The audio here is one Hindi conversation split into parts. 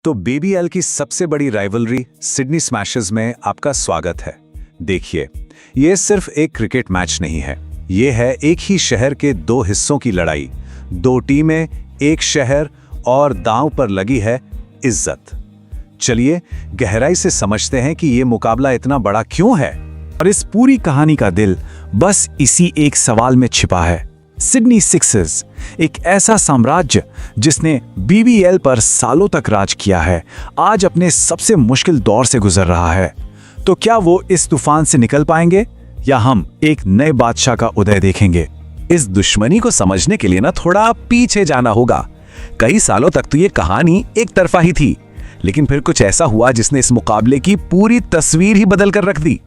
तो बीबीएल की सबसे बड़ी राइवलरी सिडनी स्मैशर्स में आपका स्वागत है। देखिए, ये सिर्फ एक क्रिकेट मैच नहीं है, ये है एक ही शहर के दो हिस्सों की लड़ाई। दो टीमें, एक शहर और दांव पर लगी है इज्जत। चलिए गहराई से समझते हैं कि ये मुकाबला इतना बड़ा क्यों है। और इस पूरी कहानी का दिल बस इसी एक सवाल में छिपा है। सिडनी सिक्सर्स, एक ऐसा साम्राज्य जिसने बीबीएल पर सालों तक राज किया है, आज अपने सबसे मुश्किल दौर से गुजर रहा है। तो क्या वो इस तूफान से निकल पाएंगे या हम एक नए बादशाह का उदय देखेंगे? इस दुश्मनी को समझने के लिए थोड़ा पीछे जाना होगा। कई सालों तक तो ये कहानी एक तरफा ही थी, लेकिन फिर कुछ ऐसा हुआ जिसने इस मुकाबले की पूरी तस्वीर ही बदल कर रख दी।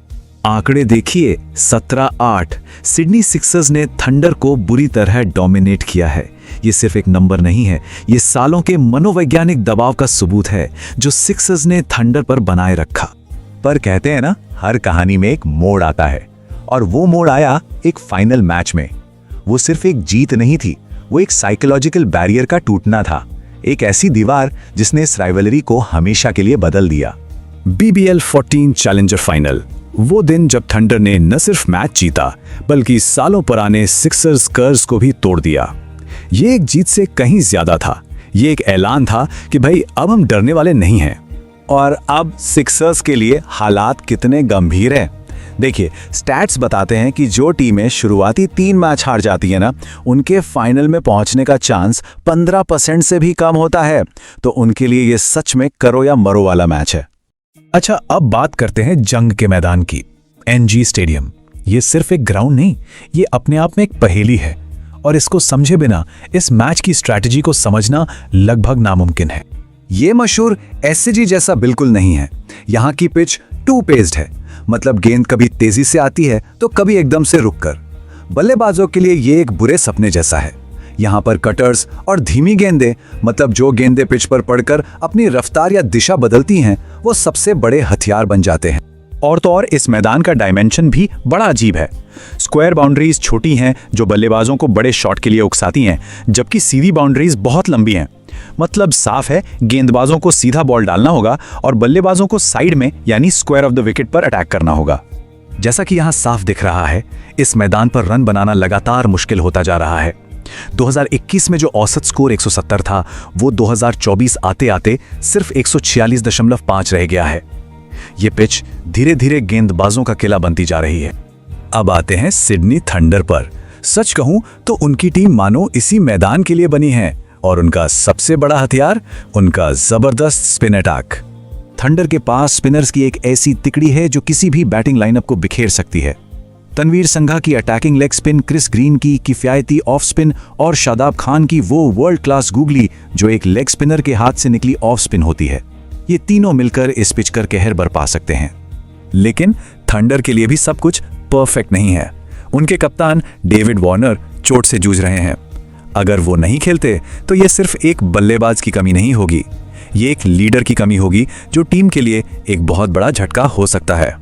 आंकड़े देखिए, 17-8 सिडनी सिक्सर्स ने थंडर को बुरी तरह डोमिनेट किया है। ये सिर्फ एक नंबर नहीं है, ये सालों के मनोवैज्ञानिक दबाव का सबूत है जो सिक्सर्स ने थंडर पर बनाए रखा। पर कहते हैं ना, हर कहानी में एक मोड़ आता है, और वो मोड़ आया एक फाइनल मैच में। वो सिर्फ एक जीत नहीं थी, वो एक साइकोलॉजिकल बैरियर का टूटना था, एक ऐसी दीवार जिसने इस राइवलरी को हमेशा के लिए बदल दिया। बीबीएल 14 चैलेंजर फाइनल, वो दिन जब थंडर ने न सिर्फ मैच जीता बल्कि सालों पुराने सिक्सर्स कर्ज को भी तोड़ दिया। ये एक जीत से कहीं ज्यादा था, ये एक ऐलान था कि भाई अब हम डरने वाले नहीं हैं। और अब सिक्सर्स के लिए हालात कितने गंभीर हैं। देखिए, स्टैट्स बताते हैं कि जो टीमें शुरुआती 3 मैच हार जाती है ना, उनके फाइनल में पहुंचने का चांस 15% से भी कम होता है। तो उनके लिए ये सच में करो या मरो वाला मैच है। अच्छा, अब बात करते हैं जंग के मैदान की। एनजी स्टेडियम, ये सिर्फ एक ग्राउंड नहीं, ये अपने आप में एक पहेली है, और इसको समझे बिना इस मैच की स्ट्रैटेजी को समझना लगभग नामुमकिन है। ये मशहूर एसजी जैसा बिल्कुल नहीं है। यहाँ की पिच टू पेस्ड है, मतलब गेंद कभी तेजी से आती है तो कभी एकदम से रुककर। बल्लेबाजों के लिए ये एक बुरे सपने जैसा है। यहाँ पर कटर्स और धीमी गेंदें, मतलब जो गेंदें पिच पर पड़कर अपनी रफ्तार या दिशा बदलती हैं, वो सबसे बड़े हथियार बन जाते हैं। और तो और इस मैदान का डायमेंशन भी बड़ा अजीब है। स्क्वायर बाउंड्रीज छोटी हैं जो बल्लेबाजों को बड़े शॉट के लिए उकसाती हैं, जबकि सीधी बाउंड्रीज बहुत लंबी हैं। मतलब साफ है, गेंदबाजों को सीधा बॉल डालना होगा और बल्लेबाजों को साइड में यानी स्क्वायर ऑफ द विकेट पर अटैक करना होगा। जैसा कि यहाँ साफ दिख रहा है, इस मैदान पर रन बनाना लगातार मुश्किल होता जा रहा है। 2021 में जो औसत स्कोर 170 था, वो 2024 आते आते सिर्फ 146.5 रह गया है। ये पिच धीरे धीरे गेंदबाजों का किला बनती जा रही है। अब आते हैं सिडनी थंडर पर। सच कहूं तो उनकी टीम मानो इसी मैदान के लिए बनी है, और उनका सबसे बड़ा हथियार उनका जबरदस्त स्पिन अटैक। थंडर के पास स्पिनर्स की एक ऐसी तिकड़ी है जो किसी भी बैटिंग लाइनअप को बिखेर सकती है। तनवीर संघा की attacking leg spin, Chris Green की किफायती ऑफ स्पिन और शादाब खान की वो वर्ल्ड क्लास गूगली जो एक लेग स्पिनर के हाथ से निकली ऑफ स्पिन होती है, ये तीनों मिलकर इस पिच का कहर बरपा सकते हैं। लेकिन थंडर के लिए भी सब कुछ परफेक्ट नहीं है। उनके कप्तान डेविड वार्नर चोट से जूझ रहे हैं। अगर वो नहीं खेलते तो ये सिर्फ एक बल्लेबाज की कमी नहीं होगी, ये एक लीडर की कमी होगी जो टीम के लिए एक बहुत बड़ा झटका हो सकता है।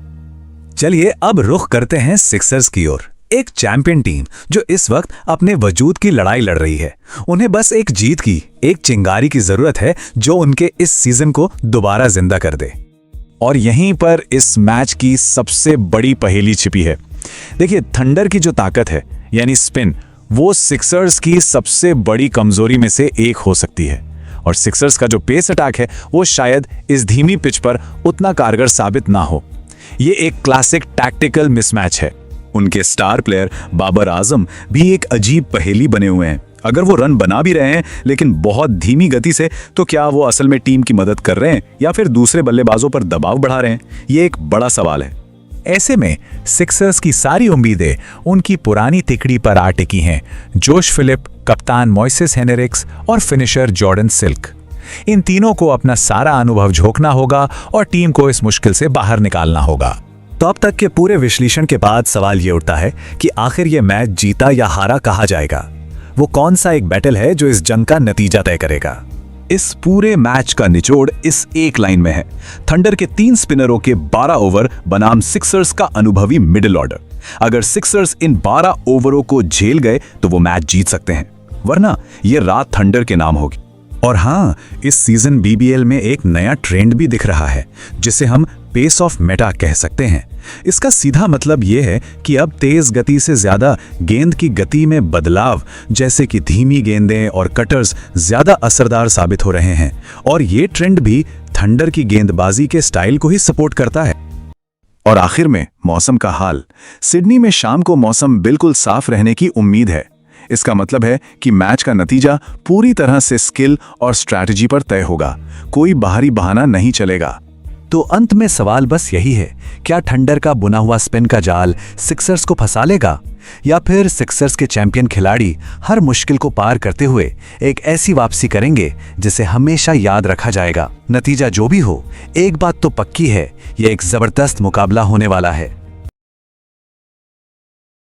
चलिए अब रुख करते हैं सिक्सर्स की ओर, एक चैंपियन टीम जो इस वक्त अपने वजूद की लड़ाई लड़ रही है। उन्हें बस एक जीत की, एक चिंगारी की जरूरत है जो उनके इस सीजन को दोबारा जिंदा कर दे। और यहीं पर इस मैच की सबसे बड़ी पहेली छिपी है। देखिए, थंडर की जो ताकत है यानी स्पिन, वो सिक्सर्स की सबसे बड़ी कमजोरी में से एक हो सकती है। और सिक्सर्स का जो पेस अटैक है वो शायद इस धीमी पिच पर उतना कारगर साबित ना हो। ये एक क्लासिक टैक्टिकल मिसमैच है। उनके स्टार प्लेयर बाबर आजम भी एक अजीब पहेली बने हुए हैं। अगर वो रन बना भी रहे हैं लेकिन बहुत धीमी गति से, तो क्या वो असल में टीम की मदद कर रहे हैं या फिर दूसरे बल्लेबाजों पर दबाव बढ़ा रहे हैं? ये एक बड़ा सवाल है। ऐसे में सिक्सर्स की सारी उम्मीदें उनकी पुरानी तिकड़ी पर आ टिकी हैं, जोश फिलिप, कप्तान मोइसेस हेनरिक्स और फिनिशर जॉर्डन सिल्क। इन तीनों को अपना सारा अनुभव झोंकना होगा और टीम को इस मुश्किल से बाहर निकालना होगा। तो अब तक के पूरे विश्लेषण के बाद सवाल ये उठता है कि आखिर ये मैच जीता या हारा कहा जाएगा? वो कौन सा एक बैटल है जो इस जंग का नतीजा तय करेगा? इस पूरे मैच का निचोड़ इस एक लाइन में है। थंडर के 3 स्पिनरों के 12 ओवर बनाम सिक्सर्स का अनुभवी मिडिल ऑर्डर। अगर सिक्सर्स इन 12 ओवरों को झेल गए तो वो मैच जीत सकते हैं, वरना ये रात थंडर के नाम होगी। और हाँ, इस सीजन बीबीएल में एक नया ट्रेंड भी दिख रहा है जिसे हम पेस ऑफ मेटा कह सकते हैं। इसका सीधा मतलब यह है कि अब तेज गति से ज्यादा गेंद की गति में बदलाव, जैसे कि धीमी गेंदें और कटर्स ज्यादा असरदार साबित हो रहे हैं। और ये ट्रेंड भी थंडर की गेंदबाजी के स्टाइल को ही सपोर्ट करता है। और आखिर में मौसम का हाल। सिडनी में शाम को मौसम बिल्कुल साफ रहने की उम्मीद है। इसका मतलब है कि मैच का नतीजा पूरी तरह से स्किल और स्ट्रैटेजी पर तय होगा। कोई बाहरी बहाना नहीं चलेगा। तो अंत में सवाल बस यही है, क्या थंडर का बुना हुआ स्पिन का जाल सिक्सर्स को फंसा लेगा, या फिर सिक्सर्स के चैंपियन खिलाड़ी हर मुश्किल को पार करते हुए एक ऐसी वापसी करेंगे जिसे हमेशा याद रखा जाएगा। नतीजा जो भी हो, एक बात तो पक्की है, यह एक जबरदस्त मुकाबला होने वाला है।